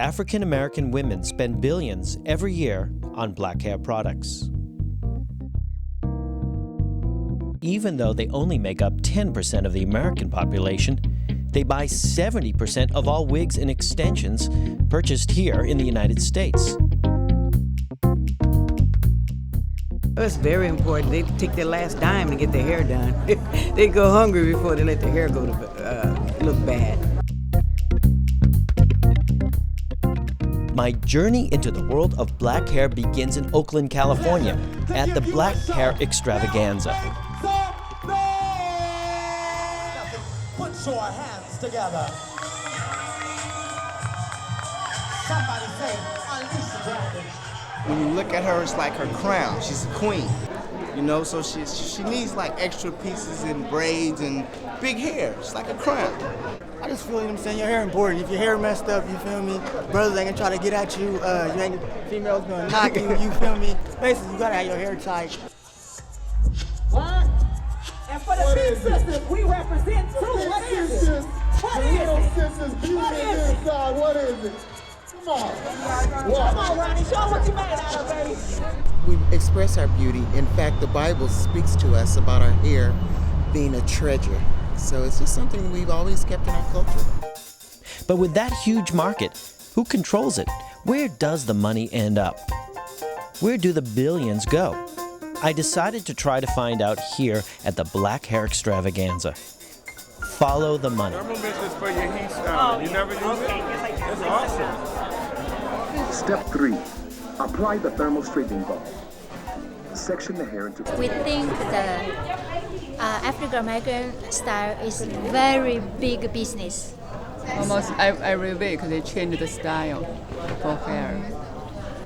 African American women spend billions every year on black hair products. Even though they only make up 10% of the American population, they buy 70% of all wigs and extensions purchased here in the United States. It's very important. They take their last dime to get their hair done. They go hungry before they let their hair go to look bad. My journey into the world of black hair begins in Oakland, California, at the Black Hair Extravaganza. Put your hands together. Somebody say, unleash the dragon. When you look at her, it's like her crown. She's a queen, you know, so she needs like extra pieces and braids and big hair. It's like a crown. I just feel, you know what I'm saying, your hair important. If your hair messed up, you feel me, brothers ain't gonna try to get at you, females gonna knock you, you feel me? Basically, you gotta have your hair tight. What? And for the big sisters, we represent too. What is it? What is it? What is it? What is it? Come on. Come on, Ronnie, show what you made out of, baby. We express our beauty. In fact, the Bible speaks to us about our hair being a treasure. So it's just something we've always kept in our culture. But with that huge market, who controls it? Where does the money end up? Where do the billions go? I decided to try to find out here at the Black Hair Extravaganza. Follow the money. Thermal mist is for your heat style. You never use it? It's awesome. Step 3. Apply the thermal straightening ball. Section the hair into... We think the African American style is very big business. Almost every week they change the style for hair.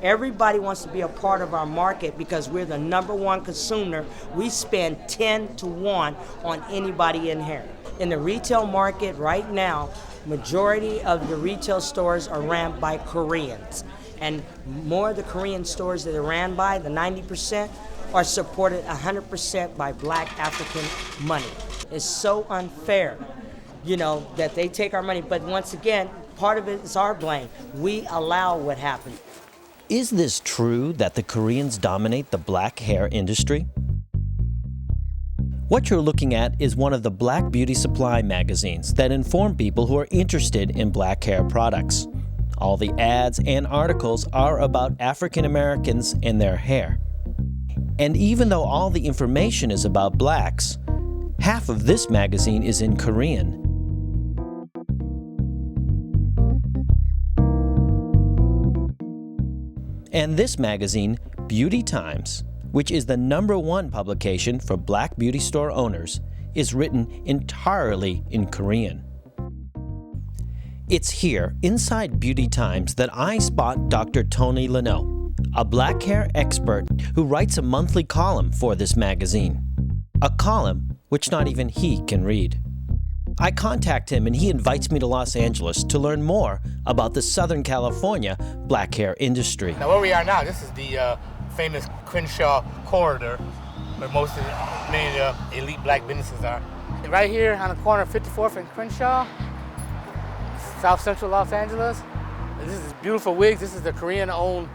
Everybody wants to be a part of our market because we're the #1 consumer. We spend 10 to 1 on anybody in hair. In the retail market right now, majority of the retail stores are ran by Koreans. And more of the Korean stores that are ran by, the 90%, are supported 100% by black African money. It's so unfair, you know, that they take our money. But once again, part of it is our blame. We allow what happened. Is this true that the Koreans dominate the black hair industry? What you're looking at is one of the Black Beauty Supply magazines that inform people who are interested in black hair products. All the ads and articles are about African Americans and their hair. And even though all the information is about blacks, half of this magazine is in Korean. And this magazine, Beauty Times, which is the #1 publication for black beauty store owners, is written entirely in Korean. It's here, inside Beauty Times, that I spot Dr. Tony Leno, a black hair expert who writes a monthly column for this magazine. A column which not even he can read. I contact him and he invites me to Los Angeles to learn more about the Southern California black hair industry. Now where we are now, this is the famous Crenshaw corridor where many of the elite black businesses are. Right here on the corner of 54th and Crenshaw, South Central Los Angeles. This is beautiful wigs. This is the Korean-owned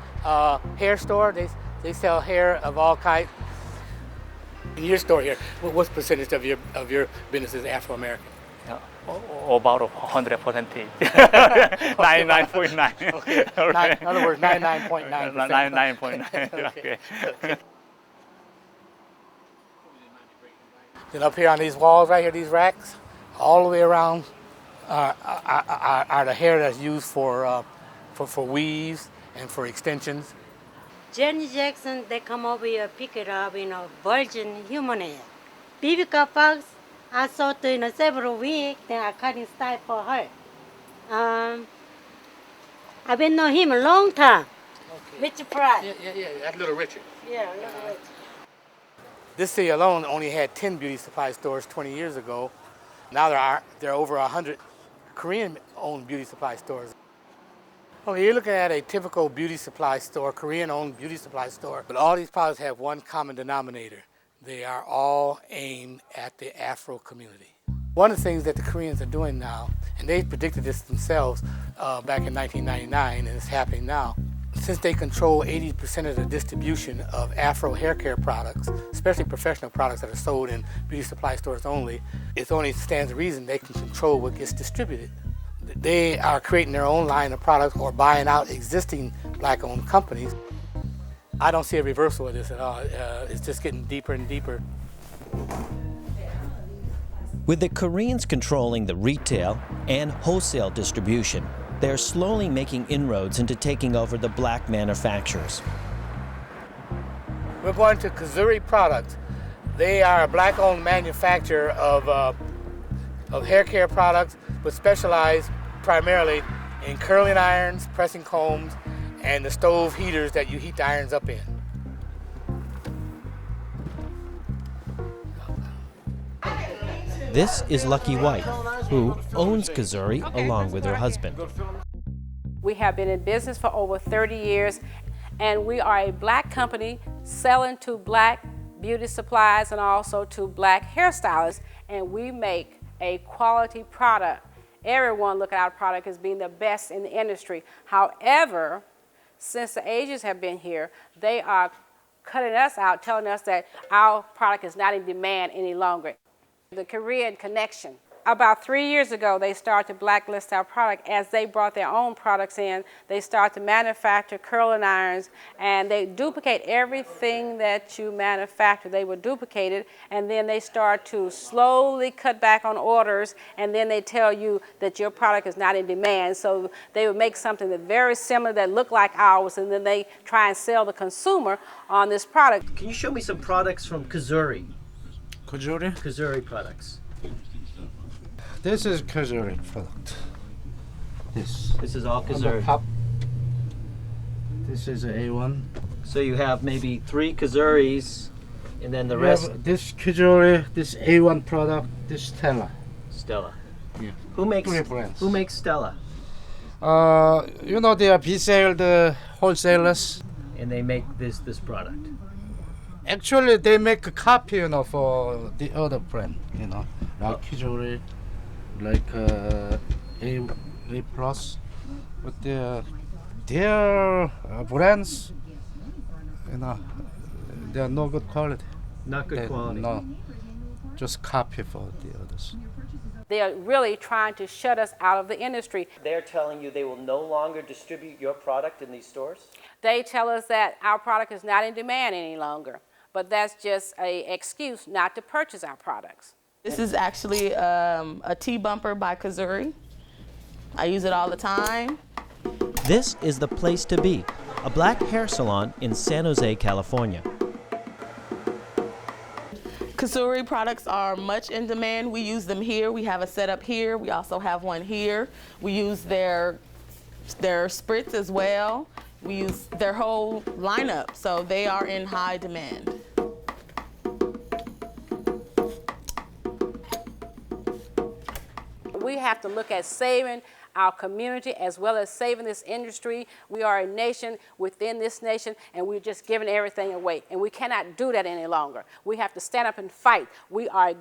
hair store. They sell hair of all kinds. In your store here, what percentage of your business is Afro-American? About 100%. 99.9. Okay. Okay. In other words, 99.9%. 99.9. Okay. Then up here on these walls right here, these racks, all the way around are the hair that's used for weaves and for extensions. Janet Jackson, they come over here, pick it up, virgin human hair. B.O.B.S.A, I saw several weeks, then I cut in style for her. I've been knowing him a long time. Okay. Richard Pratt. Yeah, that's Little Richard. Yeah, Little Richard. This city alone only had 10 beauty supply stores 20 years ago. Now there are over 100 Korean-owned beauty supply stores. Okay, you're looking at a typical beauty supply store, Korean-owned beauty supply store. But all these products have one common denominator. They are all aimed at the Afro community. One of the things that the Koreans are doing now, And they predicted this themselves back in 1999, and it's happening now. Since they control 80% of the distribution of Afro hair care products, especially professional products that are sold in beauty supply stores only, it only stands to reason they can control what gets distributed. They are creating their own line of products or buying out existing black-owned companies. I don't see a reversal of this at all. It's just getting deeper and deeper. With the Koreans controlling the retail and wholesale distribution, they're slowly making inroads into taking over the black manufacturers. We're going to Kazuri Products. They are a black-owned manufacturer of hair care products, but specialize primarily in curling irons, pressing combs, and the stove heaters that you heat the irons up in. This is Lucky White, who owns Kazuri along with her husband. We have been in business for over 30 years, and we are a black company selling to black beauty supplies and also to black hairstylists, and we make a quality product. Everyone look at our product as being the best in the industry. However, since the Asians have been here, they are cutting us out, telling us that our product is not in demand any longer. The Korean connection. About 3 years ago, they started to blacklist our product. As they brought their own products in, they started to manufacture curling irons, and they duplicate everything that you manufacture. They would duplicate it, and then they start to slowly cut back on orders, and then they tell you that your product is not in demand. So they would make something that's very similar that looked like ours, and then they try and sell the consumer on this product. Can you show me some products from Kazuri? Kazuri? Kazuri products. This is Kazuri product. This is all On the Kazuri. top, this is A1. So you have maybe 3 Kazuris, and then the rest. This Kazuri, this A1 product, this Stella. Stella. Yeah. Who makes? Three brands. Who makes Stella? You know, they are B.O.B.S.A, the wholesalers. And they make this product. Actually, they make a copy, you know, for the other brand, you know, like Kazuri, like A plus, but their brands, you know, they are no good quality. Not good quality. No, just copy for the others. They are really trying to shut us out of the industry. They're telling you they will no longer distribute your product in these stores? They tell us that our product is not in demand any longer, but that's just an excuse not to purchase our products. This is actually a T-bumper by Kazuri. I use it all the time. This is the place to be, a black hair salon in San Jose, California. Kazuri products are much in demand. We use them here. We have a setup here. We also have one here. We use their spritz as well. We use their whole lineup, so they are in high demand. We have to look at saving our community as well as saving this industry. We are a nation within this nation, and we're just giving everything away. And we cannot do that any longer. We have to stand up and fight. We are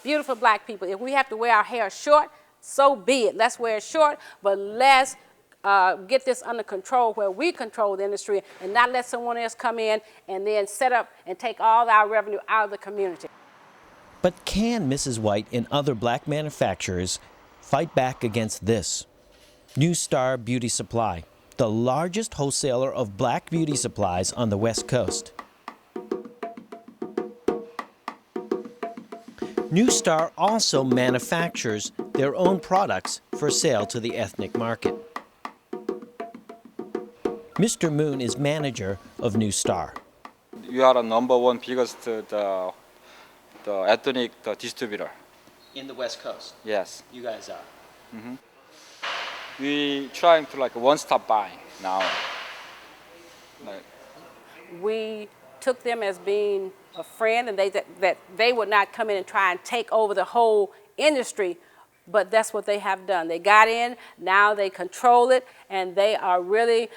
beautiful black people. If we have to wear our hair short, so be it. Let's wear it short, but let's get this under control where we control the industry and not let someone else come in and then set up and take all our revenue out of the community. But can Mrs. White and other black manufacturers fight back against this? New Star Beauty Supply, the largest wholesaler of black beauty supplies on the West Coast. New Star also manufactures their own products for sale to the ethnic market. Mr. Moon is manager of New Star. We are the #1 biggest the ethnic distributor. In the West Coast? Yes. You guys are? Mm-hmm. We trying to like one-stop buying now. We took them as being a friend, and that they would not come in and try and take over the whole industry, but that's what they have done. They got in, now they control it, and they are really,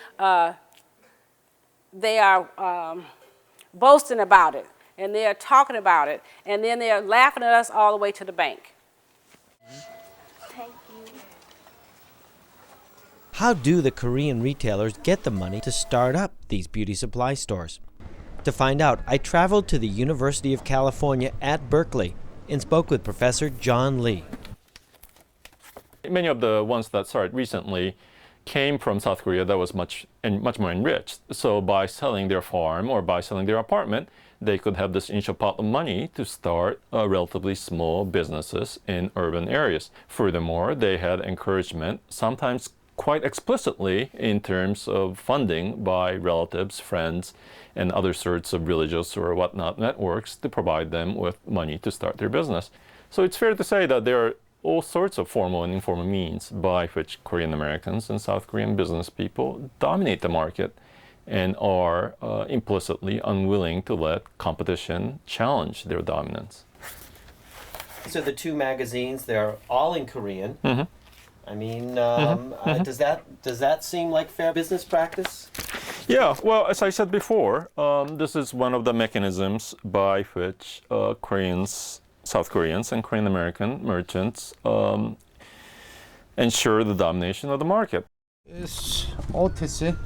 boasting about it, and they are talking about it, and then they are laughing at us all the way to the bank. Thank How do the Korean retailers get the money to start up these beauty supply stores? To find out, I traveled to the University of California at Berkeley and spoke with Professor John Lee. Many of the ones that started recently came from South Korea that was much more enriched. So by selling their farm or by selling their apartment, they could have this initial pot of money to start relatively small businesses in urban areas. Furthermore, they had encouragement, sometimes quite explicitly in terms of funding by relatives, friends, and other sorts of religious or whatnot networks to provide them with money to start their business. So it's fair to say that there are all sorts of formal and informal means by which Korean Americans and South Korean business people dominate the market and are implicitly unwilling to let competition challenge their dominance. So the two magazines, they're all in Korean. Mm-hmm. I mean, does that seem like fair business practice? Yeah, well, as I said before, this is one of the mechanisms by which South Koreans and Korean American merchants ensure the domination of the market. It's OTC.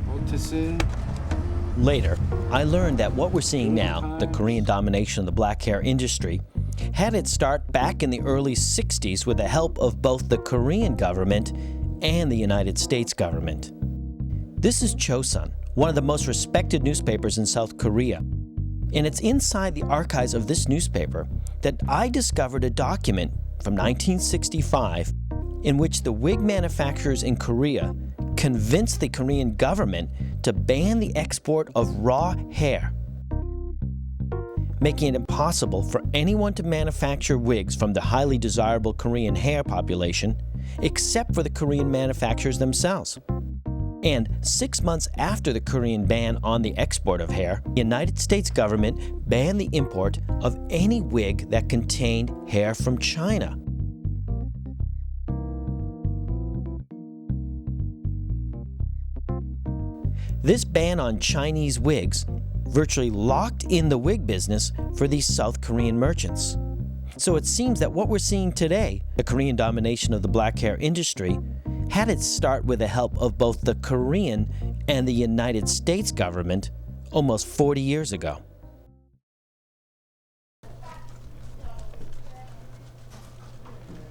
OTC. Later, I learned that what we're seeing now, the Korean domination of the black hair industry, had its start back in the early 60s with the help of both the Korean government and the United States government. This is Chosun, one of the most respected newspapers in South Korea. And it's inside the archives of this newspaper that I discovered a document from 1965 in which the wig manufacturers in Korea convinced the Korean government to ban the export of raw hair, making it impossible for anyone to manufacture wigs from the highly desirable Korean hair population, except for the Korean manufacturers themselves. And 6 months after the Korean ban on the export of hair, the United States government banned the import of any wig that contained hair from China. This ban on Chinese wigs virtually locked in the wig business for these South Korean merchants. So it seems that what we're seeing today, the Korean domination of the black hair industry, had its start with the help of both the Korean and the United States government almost 40 years ago.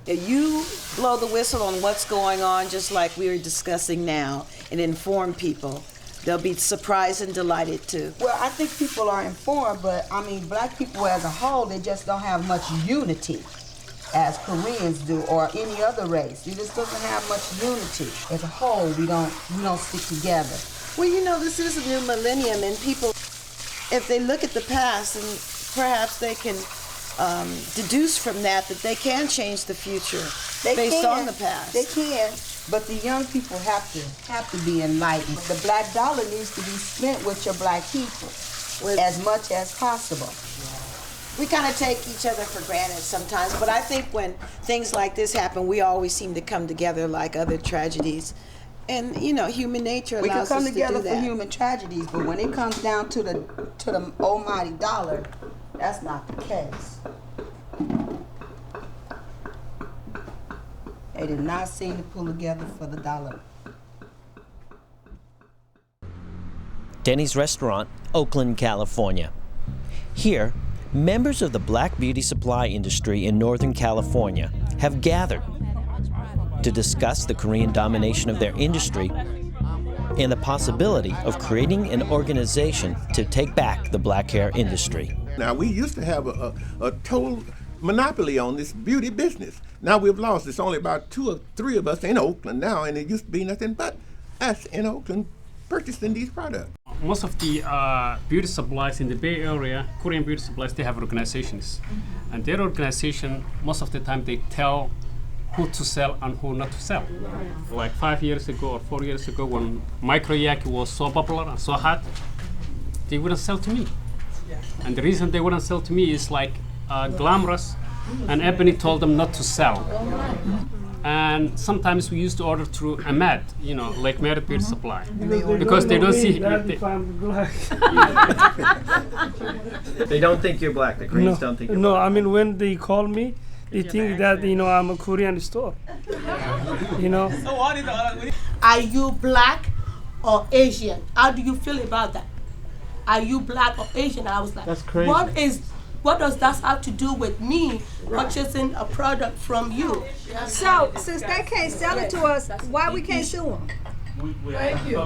You blow the whistle on what's going on, just like we were discussing now, and inform people. They'll be surprised and delighted too. Well, I think people are informed, but I mean, black people as a whole, they just don't have much unity as Koreans do, or any other race. It just doesn't have much unity. As a whole, we don't stick together. Well, you know, this is a new millennium, and people, if they look at the past, and perhaps they can deduce from that they can change the future based on the past. They can, but the young people have to be enlightened. The black dollar needs to be spent with your black people as much as possible. We kind of take each other for granted sometimes, but I think when things like this happen, we always seem to come together like other tragedies. And, you know, human nature allows us to do that. We can come together for human tragedies, but when it comes down to the almighty dollar, that's not the case. They did not seem to pull together for the dollar. Denny's Restaurant, Oakland, California. Here, members of the black beauty supply industry in Northern California have gathered to discuss the Korean domination of their industry and the possibility of creating an organization to take back the black hair industry. Now, we used to have a total monopoly on this beauty business. Now we've lost. It's only about 2 or 3 of us in Oakland now, and it used to be nothing but us in Oakland purchasing these products. Most of the beauty supplies in the Bay Area, Korean beauty supplies, they have organizations. And their organization, most of the time, they tell who to sell and who not to sell. Like 5 years ago or 4 years ago, when micro yak was so popular and so hot, they wouldn't sell to me. And the reason they wouldn't sell to me is like glamorous, and Ebony told them not to sell. And sometimes we used to order through a MED, like Merit Beauty Supply, because they don't see. If I'm black. They don't think you're black. The Koreans don't think you're black. No, I mean, when they call me, they think that, I'm a Korean store. Are you black or Asian? How do you feel about that? Are you black or Asian? I was like, that's crazy. What does that have to do with me purchasing a product from you? So, since they can't sell it to us, why we can't sue them? Thank you.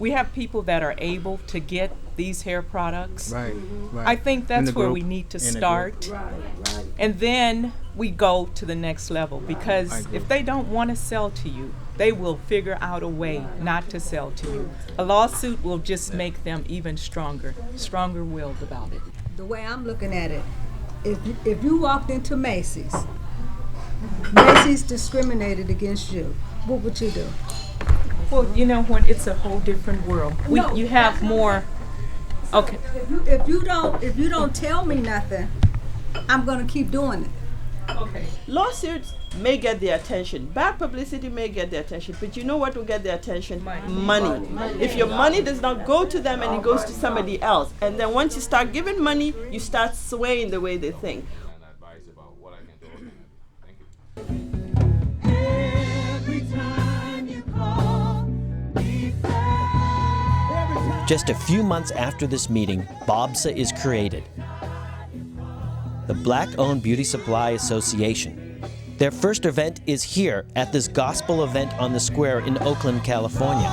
We have people that are able to get these hair products. Right. I think that's where we need to start. And then we go to the next level, because if they don't want to sell to you, they will figure out a way not to sell to you. A lawsuit will just make them even stronger-willed about it. The way I'm looking at it, if you walked into Macy's discriminated against you, what would you do? Well, when it's a whole different world. You have more. Okay. If you don't tell me nothing, I'm gonna keep doing it. Okay. Lawsuits may get their attention. Bad publicity may get their attention, but you know what will get their attention? Money. If your money does not go to them and it goes to somebody else, and then once you start giving money, you start swaying the way they think. Just a few months after this meeting, B.O.B.S.A is created, the Black-Owned Beauty Supply Association. Their first event is here at this gospel event on the square in Oakland, California.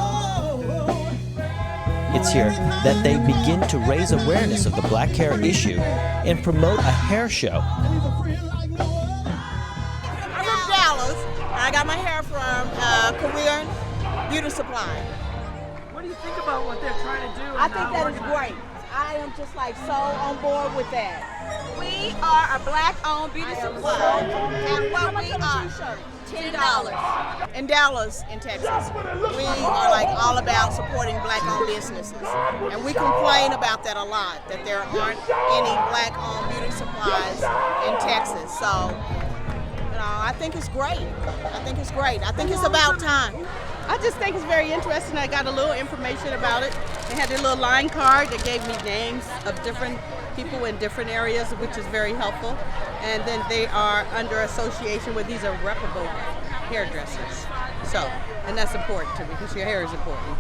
It's here that they begin to raise awareness of the black hair issue and promote a hair show. I'm from Dallas. I got my hair from Korean Beauty Supply. What do you think about what they're trying to do? I think that is great. I am just so on board with that. We are a black-owned beauty supply, and what we are, $10 in Dallas, in Texas. We are all about supporting black-owned businesses, and we complain about that a lot, that there aren't any black-owned beauty supplies in Texas. So, I think it's great. I think it's great. I think it's about time. I just think it's very interesting. I got a little information about it. They had a little line card that gave me names of different people in different areas, which is very helpful. And then they are under association with these are reputable hairdressers. So, and that's important to me because your hair is important.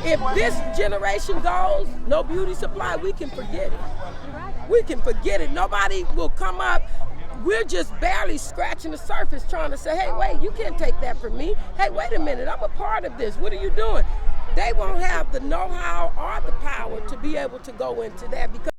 If this generation goes, no beauty supply, we can forget it. We can forget it. Nobody will come up. We're just barely scratching the surface trying to say, hey, wait, you can't take that from me. Hey, wait a minute, I'm a part of this. What are you doing? They won't have the know-how or the power to be able to go into that because